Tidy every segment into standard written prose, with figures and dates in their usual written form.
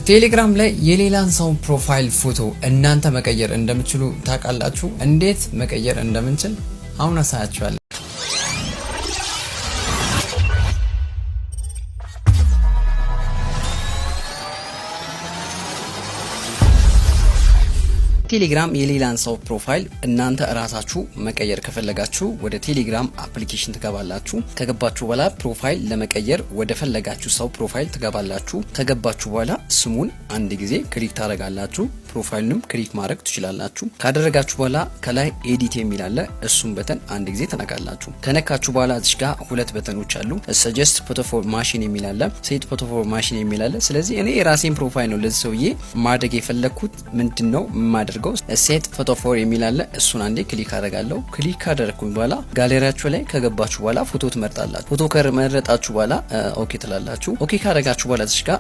ቴሌግራም ላይ የሌላን ሰው ፕሮፋይል ፎቶ እናንተ መቀየር እንደምትችሉ ታውቃላችሁ? እንዴት መቀየር እንደምንችል አሁን አሳያችኋለሁ። ቴሌግራም የሌላን ሰው ፕሮፋይል እናንተ ራሳችሁ መቀየር ከፈለጋችሁ ወደ ቴሌግራም አፕሊኬሽን ትገባላችሁ። ከገባችሁ በኋላ ፕሮፋይል ለመቀየር ወደ ፈለጋችሁ ሰው ፕሮፋይል ትገባላችሁ። ከገባችሁ በኋላ ስሙን አንድ ጊዜ ክሊክ ታደርጋላችሁ። ፕሮፋይሉንም ክሊክ ማድረግ ትችላላችሁ። ካደረጋችሁ በኋላ ከላይ ኤዲት የሚል አለ። እሱን በተን አንድ ጊዜ ተነካላችሁ። ከነካችሁ በኋላ እዚህ ጋር ሁለት በተኖች አሉ። ሰጀስት ፎቶ ፎር ማሽን የሚል አለ፣ ሴት ፎቶ ፎር ማሽን የሚል አለ። ስለዚህ እኔ የራሴን ፕሮፋይል ነው ለዚህ ሰውዬ ማድረግ የፈለኩት። ምንድነው ማድረገው? ሴት ፎቶ ፎር የሚል አለ። እሱን አንዴ ክሊክ አደርጋለሁ። ክሊክ ካደረኩኝ በኋላ ጋለሪያችሁ ላይ ከገባችሁ በኋላ ፎቶ ትመርጣላችሁ። ፎቶ ከመረጣችሁ በኋላ ኦኬ ትላላችሁ። ኦኬ ካደረጋችሁ በኋላ እዚህ ጋር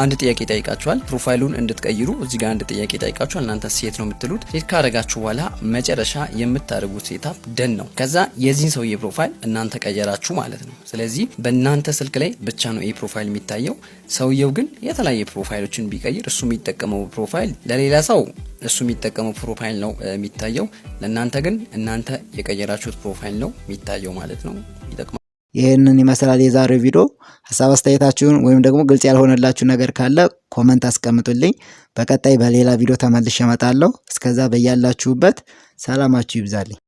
አንድ ጥያቄ ይጠይቃችኋል። ፕሮፋይሉን እንድትቀይሩ እዚህ ጋር አንድ ጥያቄ ይጠይቃችኋል። እናንተ ሴት ነው የምትሉት። ሴት ካደረጋችሁ በኋላ መጨረሻ የምታደርጉት ሴታፕ ደን ነው። ከዛ የዚህን ሰውዬ ፕሮፋይል እናንተ ቀየራችሁ ማለት ነው። ስለዚህ በእናንተ ስልክ ላይ ብቻ ነው ይሄ ፕሮፋይል የሚታየው። ሰውየው ግን የተለያየ ፕሮፋይሎችን ቢቀይር እሱ የሚጠቀመው ፕሮፋይል ለሌላ ሰው እሱ የሚጠቀመው ፕሮፋይል ነው የሚታየው። ለእናንተ ግን እናንተ የቀየራችሁት ፕሮፋይል ነው የሚታየው ማለት ነው። ይጠቅማል። ይህንን ይመስላል የዛሬው ቪዲዮ። ሀሳብ አስተያየታችሁን ወይም ደግሞ ግልጽ ያልሆነላችሁ ነገር ካለ ኮመንት አስቀምጡልኝ። በቀጣይ በሌላ ቪዲዮ ተመልሼ እመጣለሁ። እስከዛ በያላችሁበት ሰላማችሁ ይብዛልኝ።